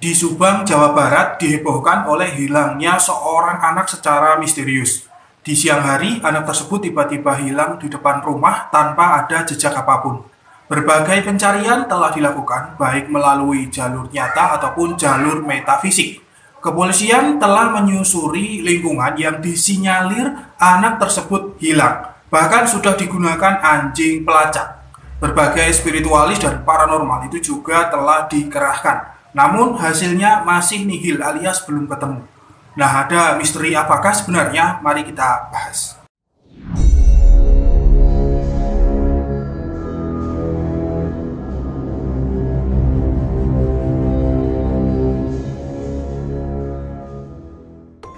Di Subang, Jawa Barat dihebohkan oleh hilangnya seorang anak secara misterius. Di siang hari, anak tersebut tiba-tiba hilang di depan rumah tanpa ada jejak apapun. Berbagai pencarian telah dilakukan, baik melalui jalur nyata ataupun jalur metafisik. Kepolisian telah menyusuri lingkungan yang disinyalir anak tersebut hilang. Bahkan sudah digunakan anjing pelacak. Berbagai spiritualis dan paranormal itu juga telah dikerahkan. Namun hasilnya masih nihil alias belum ketemu. Nah, ada misteri apakah sebenarnya? Mari kita bahas.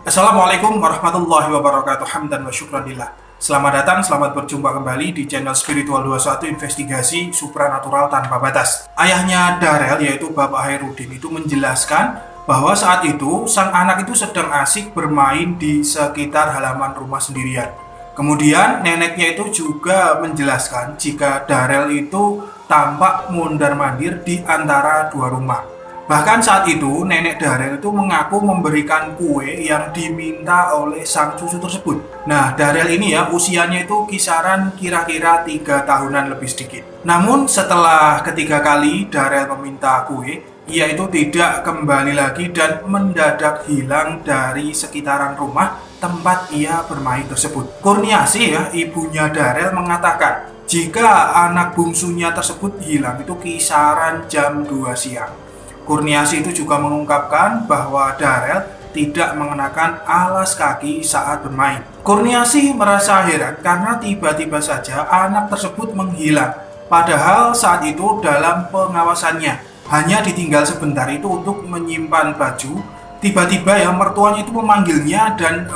Assalamualaikum warahmatullahi wabarakatuh. Hamdan wa syukranillah. Selamat datang, selamat berjumpa kembali di channel Spiritual 21 Investigasi Supranatural Tanpa Batas. Ayahnya Darel, yaitu Bapak Hairudin, itu menjelaskan bahwa saat itu sang anak itu sedang asik bermain di sekitar halaman rumah sendirian. Kemudian neneknya itu juga menjelaskan jika Darel itu tampak mondar-mandir di antara dua rumah. Bahkan saat itu nenek Darel itu mengaku memberikan kue yang diminta oleh sang cucu tersebut. Nah, Darel ini ya usianya itu kisaran kira-kira 3 tahunan lebih sedikit. Namun setelah ketiga kali Darel meminta kue, ia itu tidak kembali lagi dan mendadak hilang dari sekitaran rumah tempat ia bermain tersebut. Kurniasih ya, ibunya Darel mengatakan jika anak bungsunya tersebut hilang itu kisaran jam 2 siang. Kurniasih itu juga mengungkapkan bahwa Darel tidak mengenakan alas kaki saat bermain. Kurniasih merasa heran karena tiba-tiba saja anak tersebut menghilang. Padahal saat itu dalam pengawasannya hanya ditinggal sebentar itu untuk menyimpan baju. Tiba-tiba ya mertuanya itu memanggilnya dan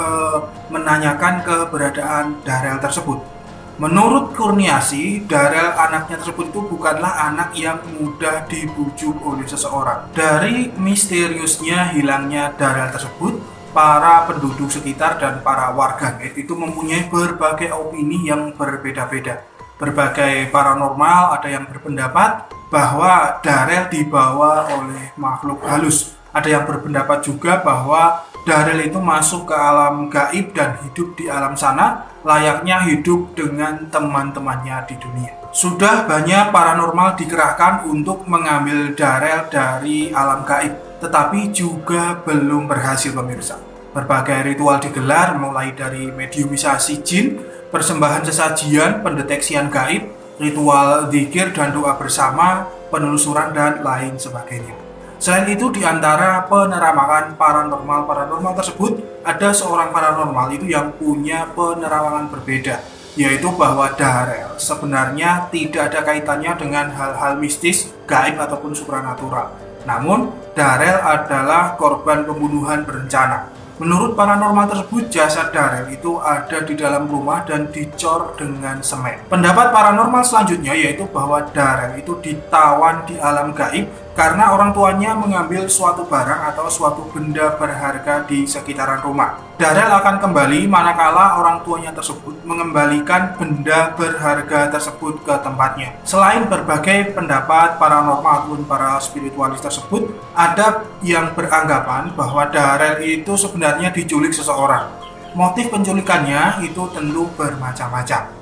menanyakan keberadaan Darel tersebut. Menurut Kurniasih, Darel anaknya tersebut itu bukanlah anak yang mudah dibujuk oleh seseorang. Dari misteriusnya hilangnya Darel tersebut, para penduduk sekitar dan para warganet itu mempunyai berbagai opini yang berbeda-beda. Berbagai paranormal, ada yang berpendapat bahwa Darel dibawa oleh makhluk halus. Ada yang berpendapat juga bahwa Darel itu masuk ke alam gaib dan hidup di alam sana layaknya hidup dengan teman-temannya di dunia. Sudah banyak paranormal dikerahkan untuk mengambil Darel dari alam gaib, tetapi juga belum berhasil pemirsa. Berbagai ritual digelar mulai dari mediumisasi jin, persembahan sesajian, pendeteksian gaib, ritual zikir dan doa bersama, penelusuran dan lain sebagainya. Selain itu, di antara penerawangan paranormal tersebut, ada seorang paranormal itu yang punya penerawangan berbeda, yaitu bahwa Darel sebenarnya tidak ada kaitannya dengan hal-hal mistis, gaib ataupun supranatural. Namun, Darel adalah korban pembunuhan berencana. Menurut paranormal tersebut, jasad Darel itu ada di dalam rumah dan dicor dengan semen. Pendapat paranormal selanjutnya yaitu bahwa Darel itu ditawan di alam gaib karena orang tuanya mengambil suatu barang atau suatu benda berharga di sekitaran rumah. Darel akan kembali manakala orang tuanya tersebut mengembalikan benda berharga tersebut ke tempatnya. Selain berbagai pendapat paranormal ataupun para spiritualis tersebut, ada yang beranggapan bahwa Darel itu sebenarnya diculik seseorang. Motif penculikannya itu tentu bermacam-macam.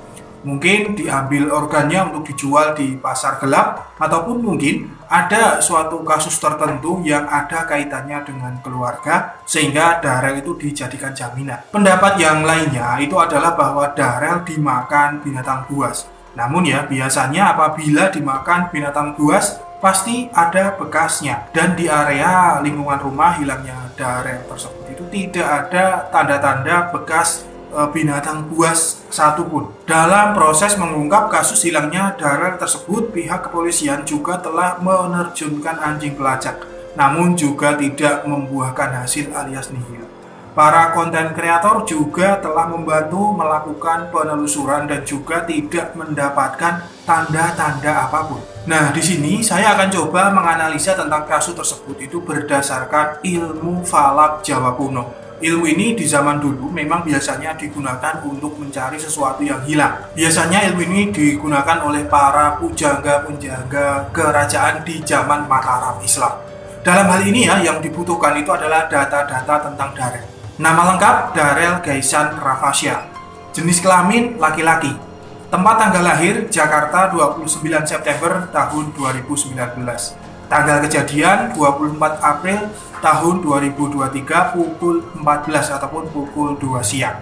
Mungkin diambil organnya untuk dijual di pasar gelap, ataupun mungkin ada suatu kasus tertentu yang ada kaitannya dengan keluarga sehingga Darel itu dijadikan jaminan. Pendapat yang lainnya itu adalah bahwa Darel dimakan binatang buas. Namun ya biasanya apabila dimakan binatang buas pasti ada bekasnya, dan di area lingkungan rumah hilangnya Darel tersebut itu tidak ada tanda-tanda bekas binatang buas satupun. Dalam proses mengungkap kasus hilangnya Darel tersebut, pihak kepolisian juga telah menerjunkan anjing pelacak, namun juga tidak membuahkan hasil alias nihil. Para konten kreator juga telah membantu melakukan penelusuran dan juga tidak mendapatkan tanda-tanda apapun. Nah, di sini saya akan coba menganalisa tentang kasus tersebut itu berdasarkan ilmu falak Jawa kuno. Ilmu ini di zaman dulu memang biasanya digunakan untuk mencari sesuatu yang hilang. Biasanya ilmu ini digunakan oleh para pujangga-pujangga kerajaan di zaman Mataram Islam. Dalam hal ini ya, yang dibutuhkan itu adalah data-data tentang Darel. Nama lengkap Darel Gaisan Rafasya. Jenis kelamin laki-laki. Tempat tanggal lahir Jakarta 29 September tahun 2019. Tanggal kejadian 24 April tahun 2023 pukul 14 ataupun pukul 2 siang.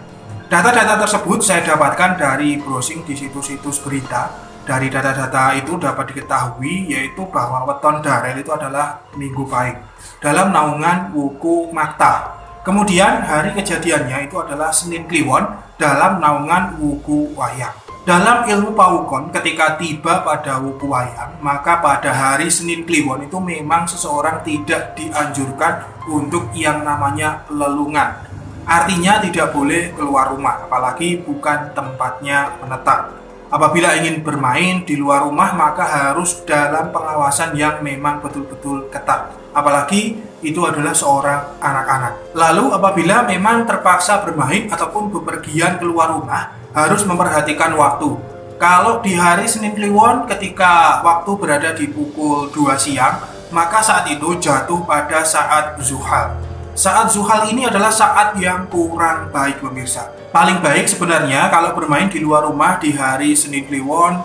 Data-data tersebut saya dapatkan dari browsing di situs-situs berita. Dari data-data itu dapat diketahui yaitu bahwa weton Darel itu adalah Minggu Pahing dalam naungan Wuku Makta. Kemudian hari kejadiannya itu adalah Senin Kliwon dalam naungan Wuku Wayang. Dalam ilmu Paukon, ketika tiba pada Wuku Wayang, maka pada hari Senin Kliwon itu memang seseorang tidak dianjurkan untuk yang namanya lelungan. Artinya tidak boleh keluar rumah, apalagi bukan tempatnya menetap. Apabila ingin bermain di luar rumah, maka harus dalam pengawasan yang memang betul-betul ketat. Apalagi itu adalah seorang anak-anak. Lalu apabila memang terpaksa bermain ataupun bepergian keluar rumah, harus memperhatikan waktu. Kalau di hari Senin Kliwon ketika waktu berada di pukul 2 siang, maka saat itu jatuh pada saat zuhal. Saat zuhal ini adalah saat yang kurang baik pemirsa. Paling baik sebenarnya kalau bermain di luar rumah di hari Senin Kliwon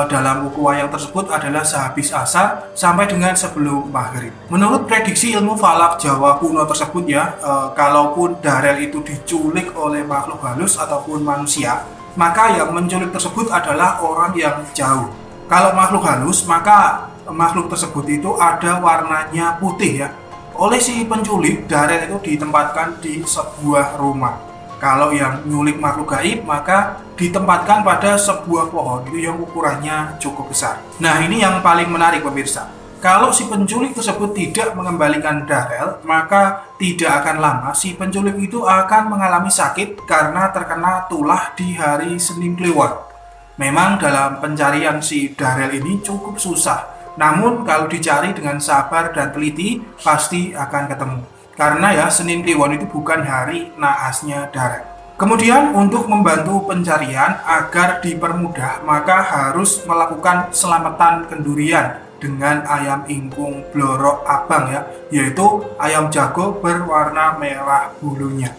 dalam Wuku Wayang tersebut adalah sehabis asar sampai dengan sebelum maghrib. Menurut prediksi ilmu falak Jawa kuno tersebut ya, kalaupun Darel itu diculik oleh makhluk halus ataupun manusia, maka yang menculik tersebut adalah orang yang jauh. Kalau makhluk halus, maka makhluk tersebut itu ada warnanya putih ya. Oleh si penculik, Darel itu ditempatkan di sebuah rumah. Kalau yang nyulik makhluk gaib, maka ditempatkan pada sebuah pohon itu yang ukurannya cukup besar. Nah, ini yang paling menarik pemirsa. Kalau si penculik tersebut tidak mengembalikan Darel, maka tidak akan lama si penculik itu akan mengalami sakit karena terkena tulah di hari Senin Kliwon. Memang dalam pencarian si Darel ini cukup susah. Namun kalau dicari dengan sabar dan teliti, pasti akan ketemu. Karena ya Senin Kliwon itu bukan hari naasnya Darel. Kemudian untuk membantu pencarian agar dipermudah, maka harus melakukan selamatan kendurian dengan ayam ingkung blorok abang ya, yaitu ayam jago berwarna merah bulunya.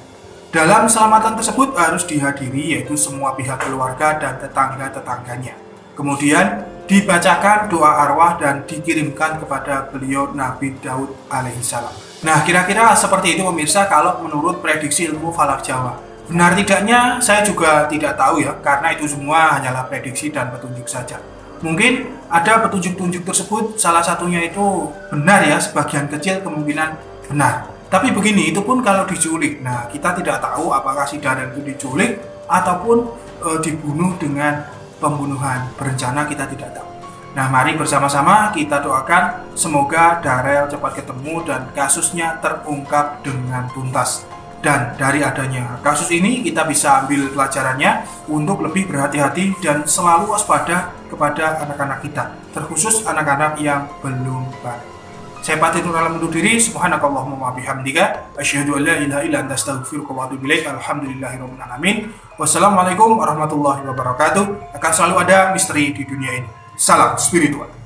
Dalam selamatan tersebut harus dihadiri yaitu semua pihak keluarga dan tetangga-tetangganya. Kemudian dibacakan doa arwah dan dikirimkan kepada beliau Nabi Daud alaihissalam. Nah, kira-kira seperti itu pemirsa kalau menurut prediksi ilmu falak Jawa. Benar tidaknya saya juga tidak tahu ya, karena itu semua hanyalah prediksi dan petunjuk saja. Mungkin ada petunjuk-petunjuk tersebut, salah satunya itu benar ya, sebagian kecil kemungkinan benar. Tapi begini, itu pun kalau diculik. Nah, kita tidak tahu apakah si Darel itu diculik ataupun dibunuh dengan pembunuhan berencana, kita tidak tahu. Nah, mari bersama-sama kita doakan semoga Darel cepat ketemu dan kasusnya terungkap dengan tuntas. Dan dari adanya kasus ini kita bisa ambil pelajarannya untuk lebih berhati-hati dan selalu waspada kepada anak-anak kita, terkhusus anak-anak yang belum balik. Saya pamit undur diri. Subhanakallahumma wa bihamdika asyhadu an la ilaha illa anta astaghfiruka wa atubu ilaik. Alhamdulillahirabbil alamin. Wassalamualaikum warahmatullahi wabarakatuh. Akan selalu ada misteri di dunia ini. Salam spiritual.